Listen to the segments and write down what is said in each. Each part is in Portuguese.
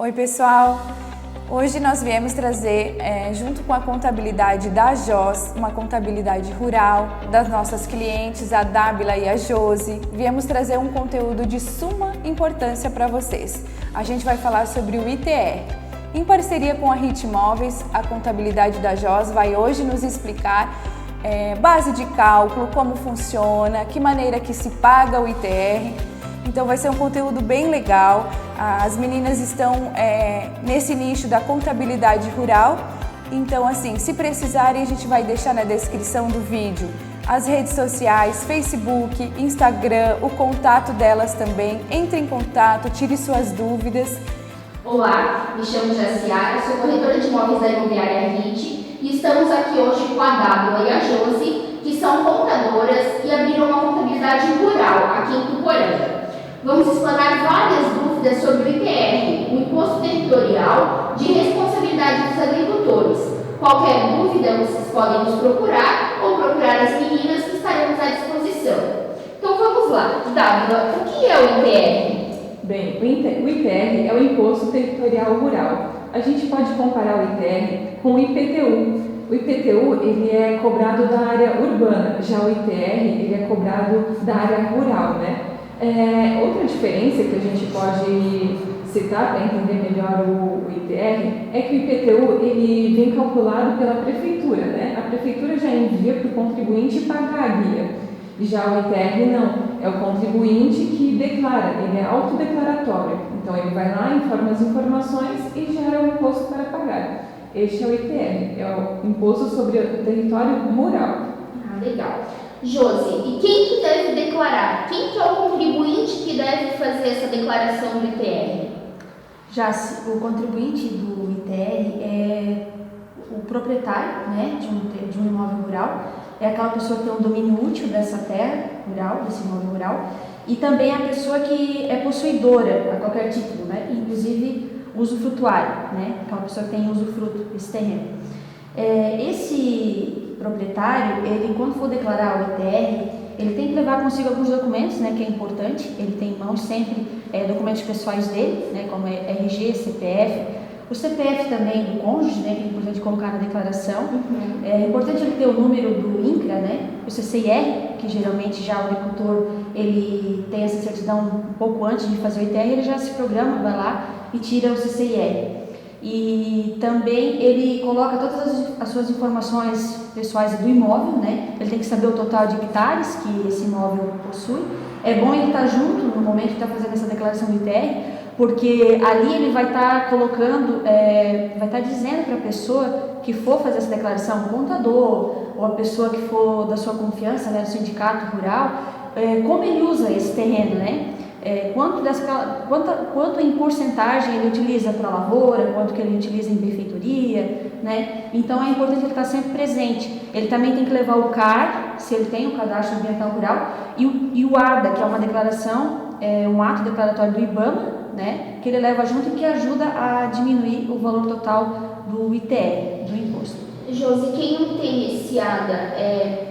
Oi pessoal, hoje nós viemos trazer, junto com a contabilidade da JOS, uma contabilidade rural das nossas clientes, a Dábila e a Josi, viemos trazer um conteúdo de suma importância para vocês. A gente vai falar sobre o ITR. Em parceria com a HIT Móveis, a contabilidade da JOS vai hoje nos explicar base de cálculo, como funciona, que maneira que se paga o ITR. Então vai ser um conteúdo bem legal. As meninas estão nesse nicho da contabilidade rural. Então assim, se precisarem, a gente vai deixar na descrição do vídeo as redes sociais, Facebook, Instagram, o contato delas também. Entre em contato, tire suas dúvidas. Olá, me chamo Jaciara, sou corretora de imóveis da imobiliária HIT e estamos aqui hoje com a Dábila e a Josi, que são contadoras e abriram uma contabilidade rural aqui em Tuporanga. Vamos explanar várias dúvidas sobre o ITR, o Imposto Territorial de Responsabilidade dos Agricultores. Qualquer dúvida, vocês podem nos procurar ou procurar as meninas que estaremos à disposição. Então vamos lá. Dábila, o que é o ITR? Bem, o ITR é o Imposto Territorial Rural. A gente pode comparar o ITR com o IPTU. O IPTU ele é cobrado da área urbana, já o ITR ele é cobrado da área rural, né? Outra diferença que a gente pode citar para entender melhor o ITR é que o IPTU ele vem calculado pela prefeitura, né? A prefeitura já envia para o contribuinte pagar a guia. Já o ITR não, é o contribuinte que declara, ele é autodeclaratório. Então ele vai lá, informa as informações e gera o imposto para pagar. Este é o ITR, é o Imposto sobre o Território Rural. Legal. Josi, e quem que deve declarar? Quem que é o contribuinte que deve fazer essa declaração do ITR? Já o contribuinte do ITR é o proprietário, né, de um imóvel rural, é aquela pessoa que tem um domínio útil dessa terra rural, desse imóvel rural, e também a pessoa que é possuidora a qualquer título, né, inclusive usufrutuário, né, aquela pessoa que tem usufruto desse terreno. Esse proprietário, ele quando for declarar o ITR, ele tem que levar consigo alguns documentos, né, que é importante, ele tem em mãos sempre documentos pessoais dele, né, como RG, CPF, o CPF também do cônjuge, né, que é importante colocar na declaração. É importante ele ter o número do INCRA, né, o CCIR, que geralmente já o agricultor ele tem essa certidão um pouco antes de fazer o ITR, ele já se programa, vai lá e tira o CCIR. E também ele coloca todas as suas informações pessoais do imóvel, né? Ele tem que saber o total de hectares que esse imóvel possui. É bom ele estar junto no momento que está fazendo essa declaração do ITR, porque ali ele vai estar colocando, vai estar dizendo para a pessoa que for fazer essa declaração, o contador ou a pessoa que for da sua confiança, né, do sindicato rural, como ele usa esse terreno, né? Quanto em porcentagem ele utiliza para lavoura, quanto que ele utiliza em benfeitoria, né? Então é importante ele estar sempre presente. Ele também tem que levar o CAR, se ele tem o Cadastro Ambiental Rural, e o ADA, que é uma declaração, um ato declaratório do IBAMA, né? Que ele leva junto e que ajuda a diminuir o valor total do ITR, do imposto. Josi, quem não tem esse ADA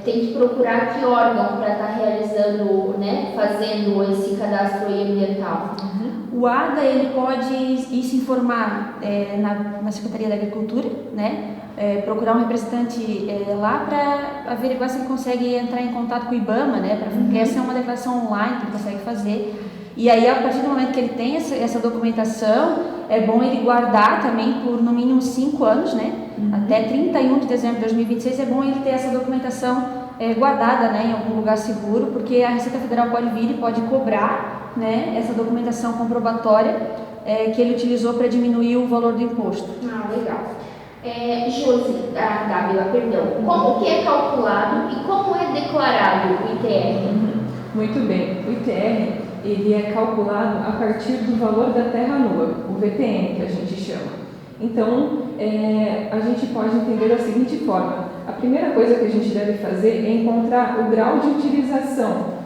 tem que procurar que órgão para estar realizando, né, fazendo esse cadastro ambiental? O ADA ele pode ir se informar na Secretaria da Agricultura, né, procurar um representante lá para averiguar se ele consegue entrar em contato com o IBAMA, né, porque essa é uma declaração online que ele consegue fazer. E aí, a partir do momento que ele tem essa documentação, é bom ele guardar também por no mínimo 5 anos, né? Até 31 de dezembro de 2026 é bom ele ter essa documentação guardada, né, em algum lugar seguro, porque a Receita Federal pode vir e pode cobrar, né, essa documentação comprobatória que ele utilizou para diminuir o valor do imposto. Legal. Josi, Dábila, perdão. Como que é calculado e como é declarado o ITR? Muito bem. O ITR ele é calculado a partir do valor da terra nua, o VTN que a gente chama. Então, a gente pode entender da seguinte forma: a primeira coisa que a gente deve fazer é encontrar o grau de utilização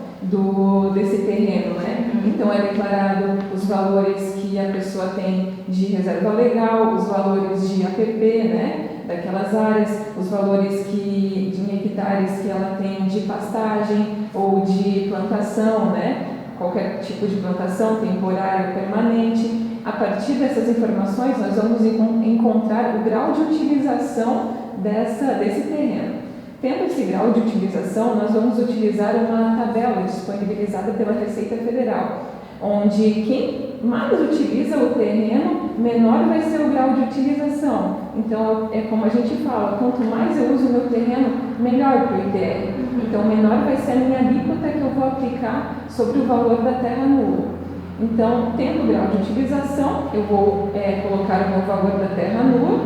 desse terreno, né? Então, é declarado os valores que a pessoa tem de reserva legal, os valores de APP, né? Daquelas áreas, os valores de hectares que ela tem de pastagem ou de plantação, né? Qualquer tipo de plantação, temporária ou permanente. a partir dessas informações, nós vamos encontrar o grau de utilização desse terreno. Tendo esse grau de utilização, nós vamos utilizar uma tabela disponibilizada pela Receita Federal, onde quem mais utiliza o terreno, menor vai ser o grau de utilização. Então, é como a gente fala, quanto mais eu uso o meu terreno, melhor para o ITR. Então, menor vai ser a minha alíquota que eu vou aplicar sobre o valor da terra nua. Então, tendo o grau de utilização, eu vou colocar o meu valor da terra nua,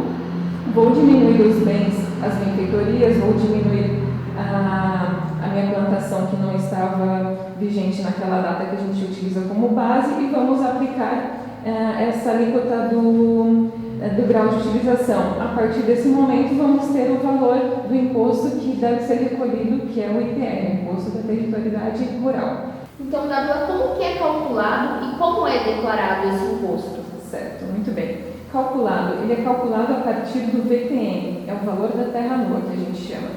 vou diminuir os bens, as benfeitorias, vou diminuir a minha plantação que não estava vigente naquela data que a gente utiliza como base e vamos aplicar essa alíquota do grau de utilização. A partir desse momento, vamos ter o valor do imposto que deve ser recolhido, que é o ITR, Imposto da Territorialidade Rural. Então, Dábila, como que é calculado e como é declarado esse imposto? Certo, muito bem. Ele é calculado a partir do VTN, é o valor da terra nua que a gente chama.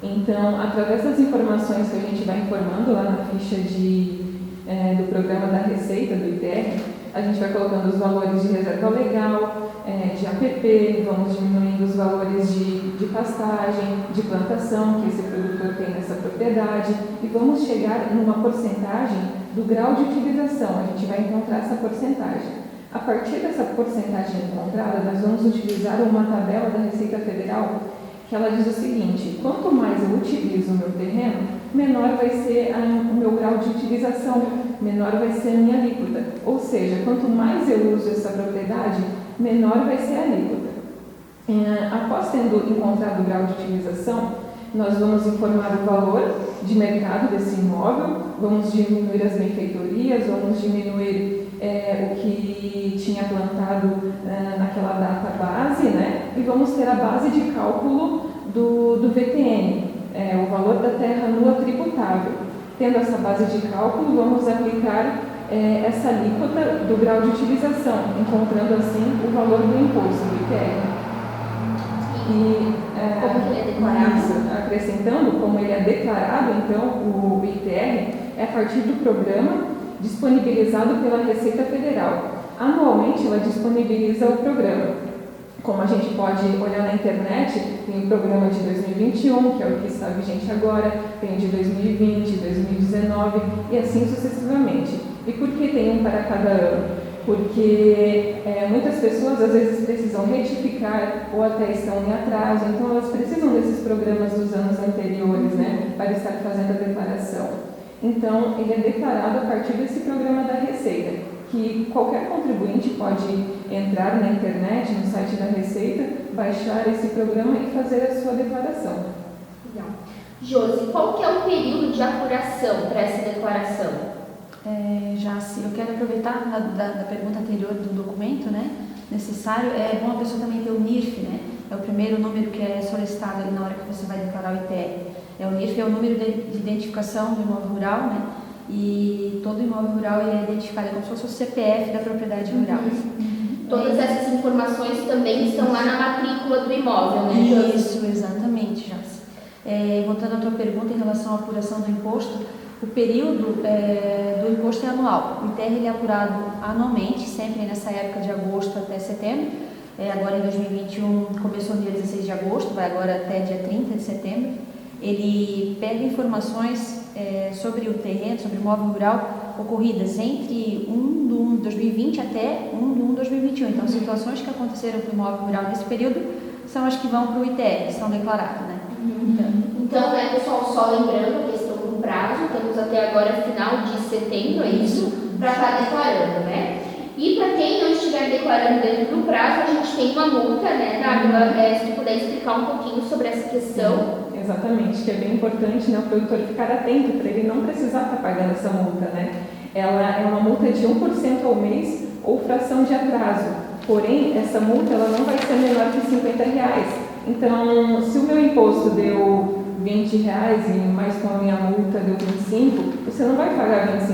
Então, através das informações que a gente vai informando lá na ficha do programa da Receita, do ITR, a gente vai colocando os valores de reserva legal, de APP, vamos diminuindo os valores de pastagem, de plantação que esse produtor tem nessa propriedade e vamos chegar numa porcentagem do grau de utilização, a gente vai encontrar essa porcentagem. A partir dessa porcentagem encontrada, nós vamos utilizar uma tabela da Receita Federal que ela diz o seguinte: quanto mais eu utilizo o meu terreno, menor vai ser o meu grau de utilização, menor vai ser a minha alíquota. Ou seja, quanto mais eu uso essa propriedade, menor vai ser a alíquota. Após tendo encontrado o grau de utilização, nós vamos informar o valor de mercado desse imóvel, vamos diminuir as benfeitorias, vamos diminuir o que tinha plantado naquela data base, né? E vamos ter a base de cálculo do VTN, o valor da terra nua tributável. Tendo essa base de cálculo, vamos aplicar essa alíquota do grau de utilização, encontrando assim o valor do imposto do ITR. Como que ele é declarado? Isso, acrescentando como ele é declarado, então, o ITR é a partir do programa disponibilizado pela Receita Federal. Anualmente, ela disponibiliza o programa. Como a gente pode olhar na internet, tem o programa de 2021, que é o que está vigente agora, tem de 2020, 2019 e assim sucessivamente. E por que tem um para cada ano? Porque muitas pessoas às vezes precisam retificar ou até estão em atraso, então elas precisam desses programas dos anos anteriores, né, para estar fazendo a declaração. Então, ele é declarado a partir desse programa da Receita, que qualquer contribuinte pode entrar na internet, no site da Receita, baixar esse programa e fazer a sua declaração. Legal. Josi, qual que é o período de apuração para essa declaração? Eu quero aproveitar da pergunta anterior do documento, né, necessário. É bom a pessoa também ter o NIRF, né? É o primeiro número que é solicitado ali na hora que você vai declarar o ITR. O NIRF é o número de identificação do imóvel rural, né? E todo imóvel rural é identificado como se fosse o CPF da propriedade rural. Todas essas informações também estão lá na matrícula do imóvel, né, Josi? Isso, exatamente, Josi. Voltando à tua pergunta em relação à apuração do imposto, o período do imposto é anual. O ITR ele é apurado anualmente, sempre nessa época de agosto até setembro. Agora em 2021 começou no dia 16 de agosto, vai agora até dia 30 de setembro. Ele pega informações sobre o terreno, sobre o imóvel rural, ocorridas entre 1 de 1 de 2020 até 1 de 1 de 2021. Então, situações que aconteceram para o imóvel rural nesse período são as que vão para o ITR, que são declaradas, né? Então, né, pessoal, só lembrando a questão do prazo, temos até agora final de setembro, é isso? Para estar declarando, né? E para quem não estiver declarando dentro do prazo, a gente tem uma multa, né, Dábila? Se tu puder explicar um pouquinho sobre essa questão. Exatamente, que é bem importante, né, o produtor ficar atento para ele não precisar estar pagando essa multa, né? Ela é uma multa de 1% ao mês ou fração de atraso. Porém, essa multa ela não vai ser menor que R$50. Então, se o meu imposto deu R$20 e mais com a minha multa deu 25, você não vai pagar R$25,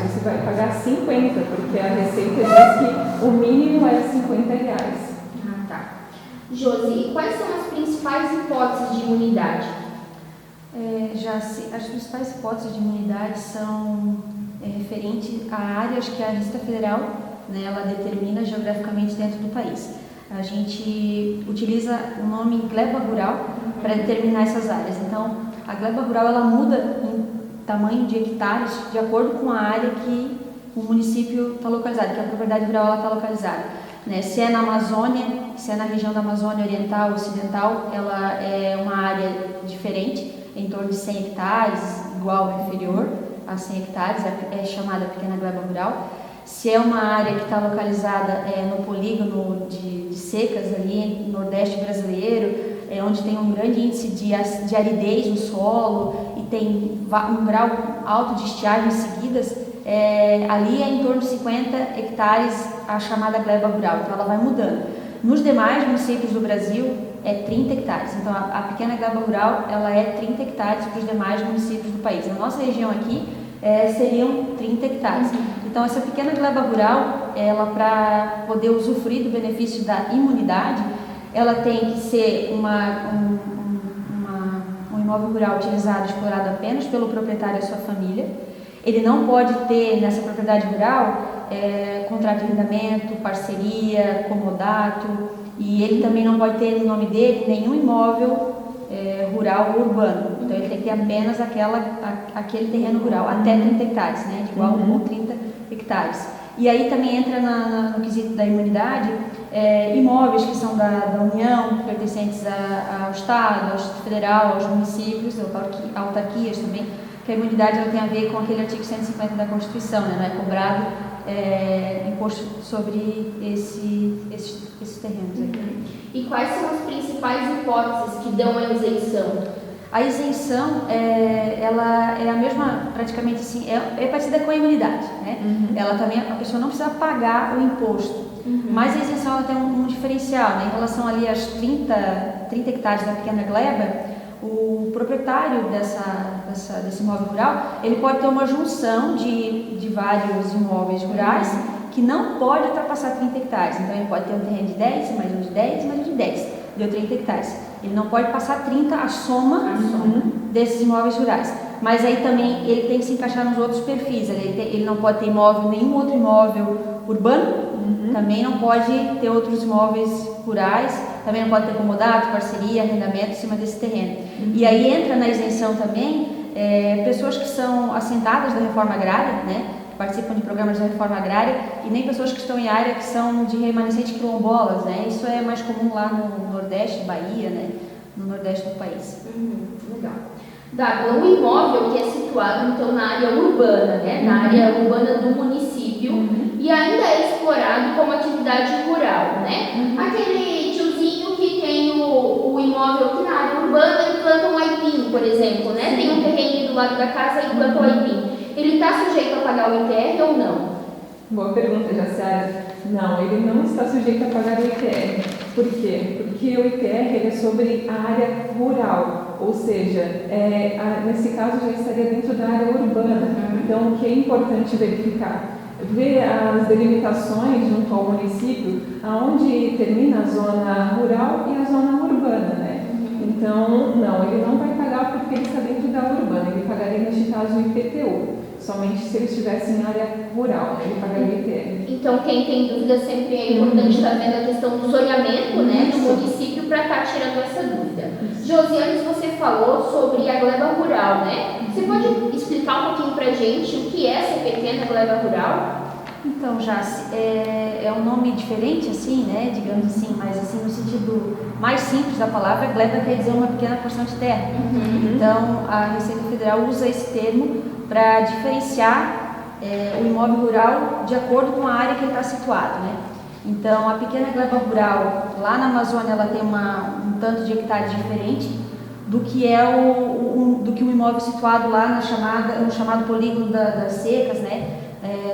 você vai pagar 50, porque a Receita diz que o mínimo é R$50. Ah, tá. Josi, quais são as principais hipóteses de imunidade? As principais hipóteses de imunidade são referentes a áreas que a Receita Federal né, ela determina geograficamente dentro do país. A gente utiliza o nome gleba rural para determinar essas áreas. Então, a gleba rural ela muda em tamanho de hectares de acordo com a área que o município está localizado, que a propriedade rural está localizada. Né? Se é na Amazônia, se é na região da Amazônia Oriental ou Ocidental, ela é uma área diferente, em torno de 100 hectares, igual ou inferior a 100 hectares, é chamada pequena gleba rural. Se é uma área que está localizada no polígono de secas, ali no Nordeste brasileiro, onde tem um grande índice de aridez no solo e tem um grau alto de estiagens seguidas, ali é em torno de 50 hectares a chamada gleba rural, então ela vai mudando. Nos demais municípios do Brasil é 30 hectares, então a pequena gleba rural ela é 30 hectares para os demais municípios do país. Na nossa região aqui seriam 30 hectares. Então essa pequena gleba rural, ela para poder usufruir do benefício da imunidade, ela tem que ser um imóvel rural utilizado, explorado apenas pelo proprietário e a sua família. Ele não pode ter nessa propriedade rural contrato de arrendamento, parceria, comodato, e ele também não pode ter no nome dele nenhum imóvel rural ou urbano. Então ele tem que ter apenas aquele terreno rural, até 30 hectares, né, de igual ou 30 hectares. E aí também entra no quesito da imunidade imóveis que são da União, pertencentes ao Estado, ao Distrito Federal, aos municípios, autarquias também, que a imunidade ela tem a ver com aquele artigo 150 da Constituição, né? Não é cobrado imposto sobre esses terrenos aqui. E quais são as principais hipóteses que dão a isenção? A isenção, ela é a mesma, praticamente assim, é parecida com a imunidade, né? Ela também, a pessoa não precisa pagar o imposto, mas a isenção ela tem um diferencial, né? Em relação ali às 30 hectares da pequena gleba, o proprietário desse imóvel rural, ele pode ter uma junção de vários imóveis rurais que não pode ultrapassar 30 hectares. Então ele pode ter um terreno de 10, mais um de 10, mais um de 10, deu 30 hectares. Ele não pode passar 30 a soma desses imóveis rurais. Mas aí também ele tem que se encaixar nos outros perfis. Ele não pode ter nenhum outro imóvel urbano, também não pode ter outros imóveis rurais, também não pode ter comodato, parceria, arrendamento em cima desse terreno. E aí entra na isenção também pessoas que são assentadas da reforma agrária, né? Participam de programas de reforma agrária, e nem pessoas que estão em área que são de remanescentes quilombolas, né? Isso é mais comum lá no Nordeste, Bahia, né? No Nordeste do país. Legal. Dávila, o imóvel que é situado então na área urbana, né? Na área urbana do município, e ainda é explorado como atividade rural, né? Aquele tiozinho que tem o imóvel aqui na área urbana e planta um aipim, por exemplo, né? Tem um terreno do lado da casa e planta um aipim. Ele está sujeito a pagar o ITR ou não? Boa pergunta, Jaciara. Não, ele não está sujeito a pagar o ITR. Por quê? Porque o ITR ele é sobre a área rural, ou seja, nesse caso já estaria dentro da área urbana. Então, o que é importante verificar? Ver as delimitações junto ao município, aonde termina a zona rural e a zona urbana, né? Então, não, ele não vai pagar porque ele está dentro da urbana, ele pagaria neste caso o IPTU. Somente se ele estivesse em área rural, ele pagaria ITR. Então, quem tem dúvida sempre é importante estar vendo a questão do zoneamento, né, do município para estar tirando essa dúvida. Josiane, você falou sobre a gleba rural, né? Você pode explicar um pouquinho para a gente o que é essa pequena gleba rural? Então, Jaci, é um nome diferente, assim, né, digamos assim, mas assim, no sentido mais simples da palavra, gleba quer dizer uma pequena porção de terra. Então, a Receita Federal usa esse termo para diferenciar o imóvel rural de acordo com a área que ele está situado, né? Então, a pequena gleba rural, lá na Amazônia, ela tem um tanto de hectares diferente do que é do que o imóvel situado lá no chamado polígono das secas, né?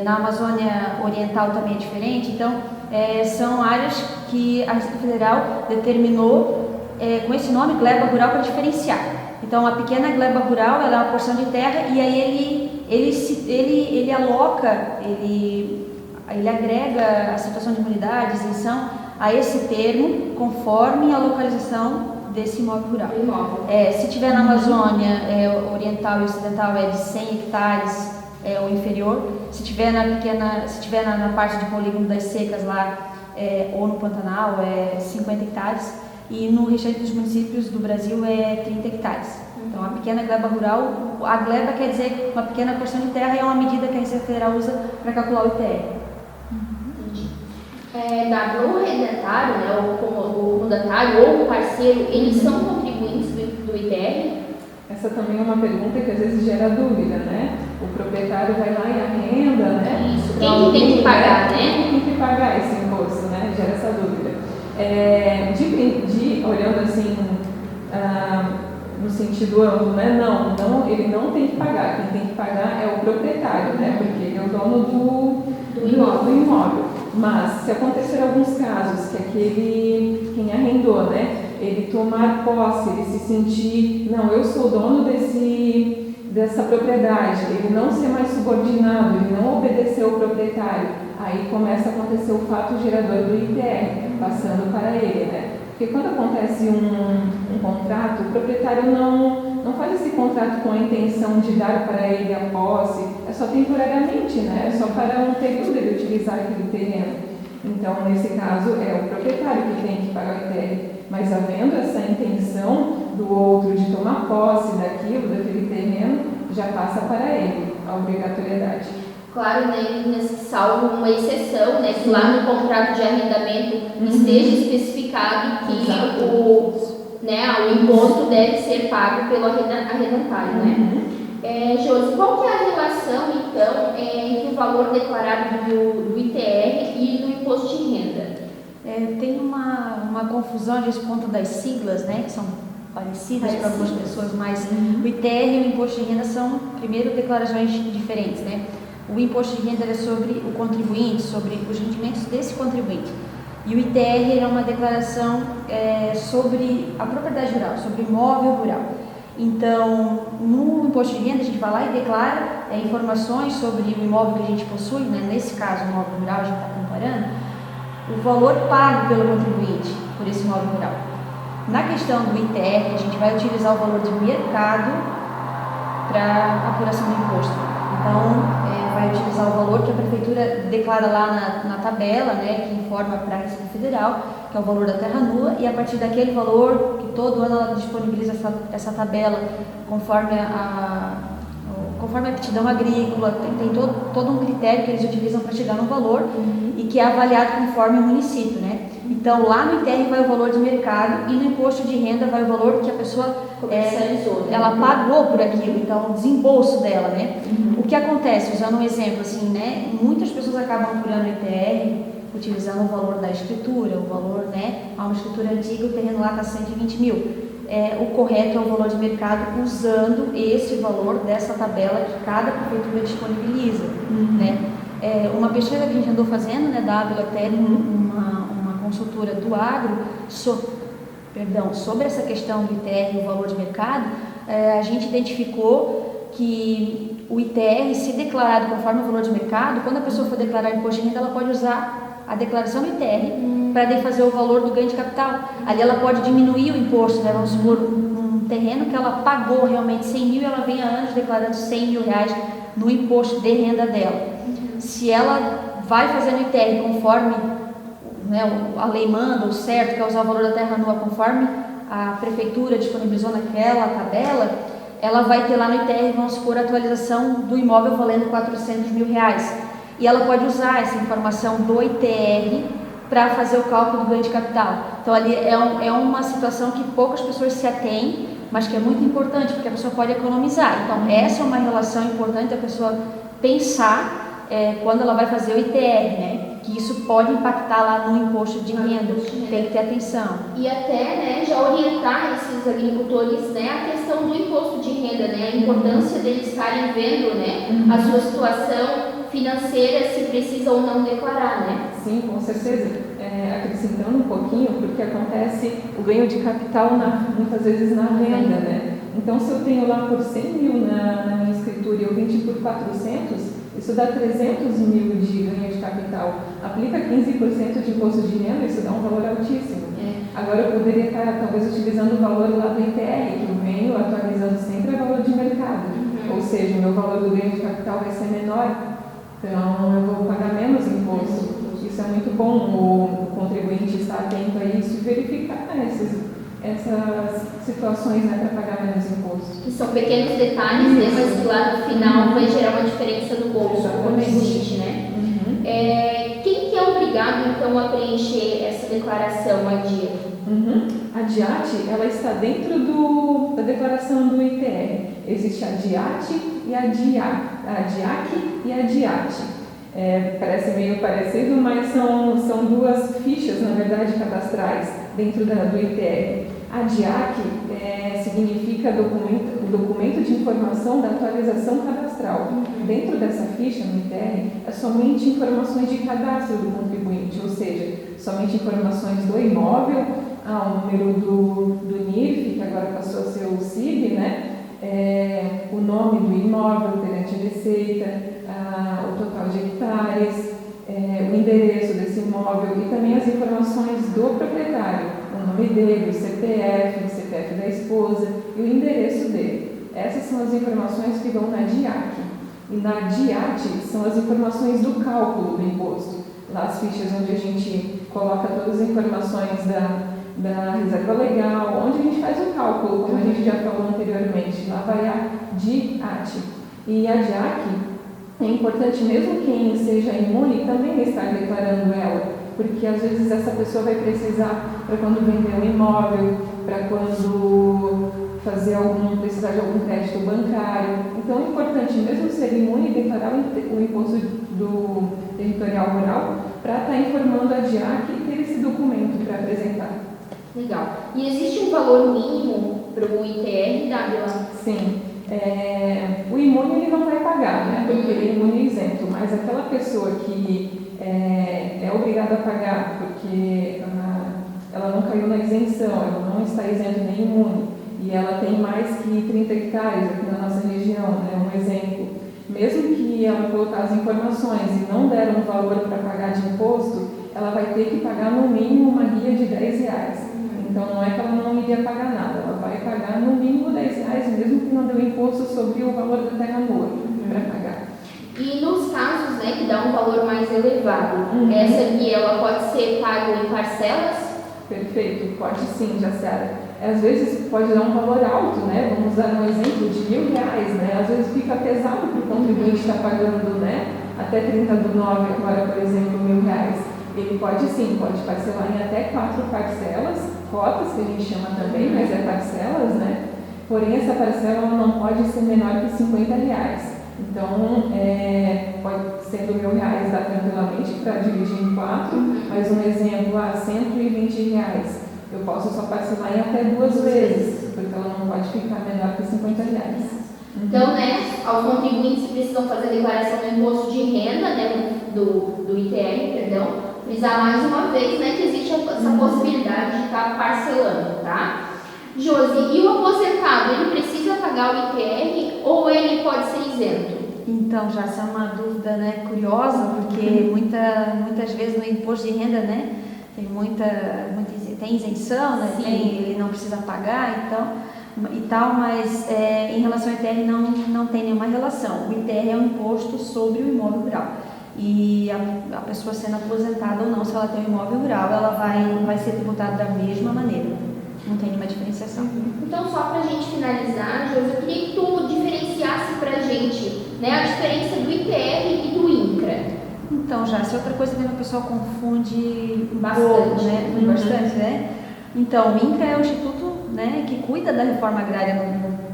Na Amazônia Oriental também é diferente. Então, são áreas que a Receita Federal determinou com esse nome, gleba rural, para diferenciar. Então, a pequena gleba rural ela é uma porção de terra e aí ele aloca, ele agrega a situação de imunidade, isenção a esse termo conforme a localização desse imóvel rural. Se tiver na Amazônia Oriental e Ocidental é de 100 hectares ou inferior, Se tiver na parte de polígono das secas lá, ou no Pantanal, é 50 hectares, e no restante dos municípios do Brasil é 30 hectares. Então, a pequena gleba rural, a gleba quer dizer uma pequena porção de terra, e é uma medida que a Receita Federal usa para calcular o ITR. O redatário, né, o mandatário ou o parceiro, eles são contribuintes do ITR? Essa também é uma pergunta que às vezes gera dúvida, né? O proprietário vai lá e arrenda, né? Isso, quem que tem que pagar, né? Quem tem que pagar esse imposto, né? Gera essa dúvida. Olhando assim, no sentido amplo, né? Não, ele não tem que pagar. Quem tem que pagar é o proprietário, né? Porque ele é o dono do imóvel. Mas, se acontecer alguns casos que quem arrendou, né? Ele tomar posse, ele se sentir, não, eu sou dono dessa propriedade, ele não ser mais subordinado, ele não obedecer ao proprietário, aí começa a acontecer o fato gerador do ITR, passando para ele, né? Porque quando acontece um contrato, o proprietário não faz esse contrato com a intenção de dar para ele a posse, é só temporariamente, né? É só para um período ele utilizar aquele terreno. Então, nesse caso, é o proprietário que tem que pagar o ITR. Mas havendo essa intenção do outro de tomar posse daquele terreno, já passa para ele a obrigatoriedade. Claro, né, salvo uma exceção, né, que lá no contrato de arrendamento esteja especificado que o imposto deve ser pago pelo arrendatário, né? Josi, qual que é a relação, então, entre o valor declarado do ITR e do imposto de renda? Tem uma confusão a respeito das siglas, né, que são parecidas para algumas pessoas, mas o ITR e o imposto de renda são, primeiro, declarações diferentes, né? O imposto de renda é sobre o contribuinte, sobre os rendimentos desse contribuinte. E o ITR é uma declaração sobre a propriedade rural, sobre o imóvel rural. Então, no imposto de renda, a gente vai lá e declara informações sobre o imóvel que a gente possui, né? Nesse caso, o imóvel rural, a gente está comparando, o valor pago pelo contribuinte por esse imóvel rural. Na questão do ITR, a gente vai utilizar o valor de mercado para apuração do imposto. Então, vai utilizar o valor que a prefeitura declara lá na tabela, né, que informa para a Receita Federal, que é o valor da terra nua, e a partir daquele valor, que todo ano ela disponibiliza essa tabela conforme a aptidão agrícola, tem todo um critério que eles utilizam para chegar no valor e que é avaliado conforme o município, né? Então, lá no ITR vai o valor de mercado e no imposto de renda vai o valor que a pessoa ela pagou por aquilo, então o desembolso dela, né? O que acontece, usando um exemplo assim, né? Muitas pessoas acabam apurando o ITR utilizando o valor da escritura, o valor, né? Uma escritura antiga, o terreno lá está 120 mil. O correto é o valor de mercado usando esse valor dessa tabela que cada prefeitura disponibiliza, né? Uma pesquisa que a gente andou fazendo, né, da Ávila até uma consultora do agro, sobre essa questão do ITR e o valor de mercado, a gente identificou que o ITR, se declarado conforme o valor de mercado, quando a pessoa for declarar imposto de renda, ela pode usar a declaração do ITR para fazer o valor do ganho de capital. Ali ela pode diminuir o imposto, né? Vamos supor, um terreno que ela pagou realmente 100 mil, ela vem há anos declarando 100 mil reais no imposto de renda dela. Se ela vai fazer no ITR conforme, né, a lei manda, o certo, que é usar o valor da terra nua conforme a prefeitura disponibilizou naquela tabela, ela vai ter lá no ITR, vamos supor, a atualização do imóvel valendo 400 mil reais. E ela pode usar essa informação do ITR para fazer o cálculo do ganho de capital. Então, ali é uma situação que poucas pessoas se atêm, mas que é muito importante, porque a pessoa pode economizar. Então, essa é uma relação importante da pessoa pensar quando ela vai fazer o ITR, né? Que isso pode impactar lá no imposto de renda. Tem que ter atenção. E até, né, já orientar esses agricultores, né, a questão do imposto de renda, né? A importância deles estarem vendo, né, a sua situação financeira, se precisa ou não declarar, né? Sim, com certeza. Acrescentando um pouquinho, porque acontece o ganho de capital muitas vezes na venda, né? Então, se eu tenho lá por 100 mil na minha escritura e eu vendi por 400, isso dá 300 mil de ganho de capital. Aplica 15% de imposto de renda, isso dá um valor altíssimo. Agora, eu poderia estar talvez utilizando o valor lá do ITR, que eu venho atualizando sempre o valor de mercado. Ou seja, o meu valor do ganho de capital vai ser menor. Então, eu vou pagar menos imposto. Isso é muito bom, o contribuinte estar atento a isso e verificar essas situações, né, para pagar menos imposto. Que são pequenos detalhes, né, mas que lá no final vai gerar uma diferença no bolso do contribuinte, né? Quem que é obrigado, então, a preencher essa declaração, a DIAC? A DIAT, ela está dentro da declaração do ITR. Existe a DIAT e a DIAC e a DIAT. Parece meio parecido, mas são duas fichas, na verdade, cadastrais dentro do ITR. A DIAC significa documento de informação da atualização cadastral. Dentro dessa ficha, no ITR, é somente informações de cadastro do contribuinte, ou seja, somente informações do imóvel, o número do NIF, que agora passou a ser o CIB, né? O nome do imóvel perante a Receita, o total de hectares, o endereço desse imóvel e também as informações do proprietário, o nome dele, o CPF da esposa e o endereço dele. Essas são as informações que vão na DIAC. E na DIAT são as informações do cálculo do imposto. Lá as fichas onde a gente coloca todas as informações da reserva legal, onde a gente faz o cálculo, como a gente já falou anteriormente. Lá vai a DIAT. E a DIAC é importante, mesmo quem seja imune também estar declarando ela, porque às vezes essa pessoa vai precisar para quando vender um imóvel, para quando precisar de algum crédito bancário. Então é importante, mesmo ser imune, declarar o imposto do territorial rural para estar informando a DIAC e ter esse documento para apresentar. Legal. E existe um valor mínimo para o ITR, Dábila? Sim. O imune ele não vai pagar, né? Porque ele é imune isento, mas aquela pessoa que é obrigada a pagar porque ela não caiu na isenção, ela não está isenta nem imune, e ela tem mais que 30 hectares aqui na nossa região, né? Um exemplo. Mesmo que ela colocar as informações e não der um valor para pagar de imposto, ela vai ter que pagar no mínimo uma guia de R$10. Então não é que ela não iria pagar nada, ela vai pagar no mínimo R$10, mesmo que não deu imposto sobre o valor da terra nua para pagar. E nos casos, né, que dá um valor mais elevado, essa guia ela pode ser paga em parcelas? Perfeito, pode sim, Jaciara. Às vezes pode dar um valor alto, né? Vamos dar um exemplo de R$1.000, né? Às vezes fica pesado para o contribuinte estar pagando, né? Até 30/9, agora, por exemplo, R$1.000. Ele pode sim, pode parcelar em até 4 parcelas, cotas que a gente chama também, mas é parcelas, né? Porém, essa parcela ela não pode ser menor que R$50. Então, sendo R$1.000 dá tranquilamente para dividir em 4, mas um exemplo, R$120. Eu posso só parcelar em até 2 vezes, porque ela não pode ficar menor que R$50. Então, né, aos contribuintes que precisam fazer a declaração do imposto de renda, né, do ITR, perdão, frisar mais uma vez, né, que existe essa possibilidade de estar parcelando, tá? Josi, e o aposentado, ele precisa pagar o ITR ou ele pode ser isento? Então, já essa é uma dúvida, né, curiosa, porque muitas vezes no imposto de renda, né, tem isenção, né, ele não precisa pagar, então, e tal, mas em relação ao ITR não tem nenhuma relação. O ITR é um imposto sobre o imóvel rural. E a pessoa sendo aposentada ou não, se ela tem um imóvel rural, ela vai ser tributada da mesma maneira. Não tem nenhuma diferenciação. Então, só para a gente finalizar, Josi, eu queria que tu diferenciasse para a gente, né, a diferença do ITR e do INCRA. Então, já, se outra coisa que o pessoal confunde bastante, né? Bastante, né? Então, o INCRA é o instituto, né, que cuida da reforma agrária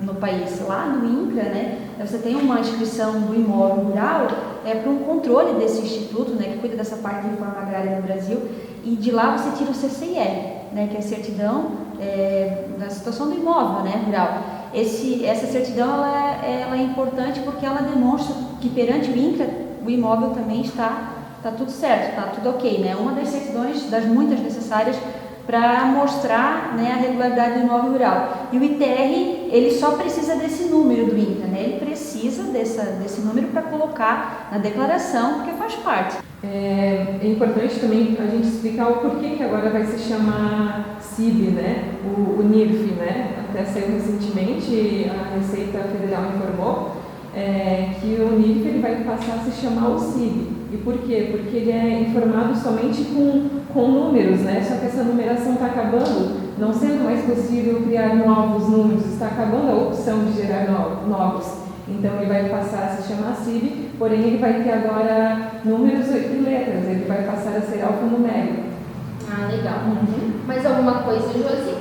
no país. Lá no INCRA, né, você tem uma inscrição do imóvel rural para um controle desse instituto, né, que cuida dessa parte de reforma agrária no Brasil, e de lá você tira o CCIR, né, que é a certidão da situação do imóvel, né, rural. Essa certidão ela é importante porque ela demonstra que perante o INCRA o imóvel também está tudo certo, está tudo ok, né? Uma das certidões, das muitas necessárias para mostrar, né, a regularidade do imóvel rural. E o ITR, ele só precisa desse número do INCRA, né? Ele precisa desse número para colocar na declaração, porque faz parte. É importante também a gente explicar o porquê que agora vai se chamar CIB, né? O NIRF, né? Até saiu recentemente, a Receita Federal informou. que o NIF ele vai passar a se chamar o CIB. E por quê? Porque ele é informado somente com números, né? Só que essa numeração está acabando, não sendo mais possível criar novos números, está acabando a opção de gerar novos. Então ele vai passar a se chamar CIB, porém ele vai ter agora números e letras, ele vai passar a ser alfanumérico. Ah, legal. Mais alguma coisa, Josi?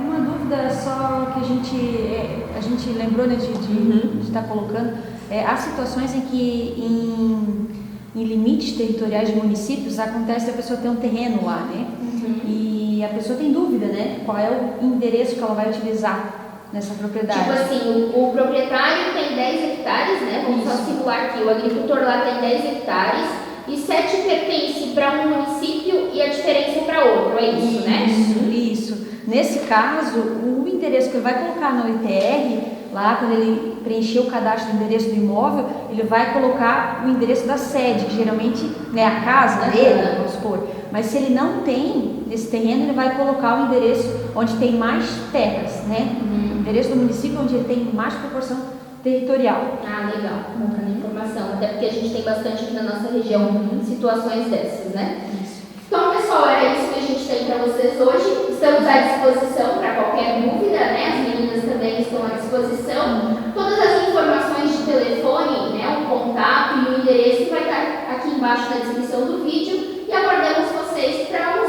Uma dúvida só que a gente lembrou, né, de estar colocando, há situações em que em limites territoriais de municípios acontece a pessoa ter um terreno lá, né? E a pessoa tem dúvida, né? Qual é o endereço que ela vai utilizar nessa propriedade. Tipo assim, o proprietário tem 10 hectares, né? Vamos só simular aqui, o agricultor lá tem 10 hectares e 7 pertence para um município e a diferença é para outro, é isso, né? Isso. Nesse caso, o endereço que ele vai colocar no ITR, lá quando ele preencher o cadastro do endereço do imóvel, ele vai colocar o endereço da sede, que geralmente é a casa dele, vamos supor. Mas se ele não tem nesse terreno, ele vai colocar o endereço onde tem mais terras, né? O endereço do município onde ele tem mais proporção territorial. Ah, legal. Bacana informação. Até porque a gente tem bastante aqui na nossa região situações dessas, né? Então, pessoal, era isso que a gente tem para vocês hoje. Estamos à disposição para qualquer dúvida, né? As meninas também estão à disposição. Todas as informações de telefone, né? O contato e o endereço vai estar aqui embaixo na descrição do vídeo. E aguardamos vocês para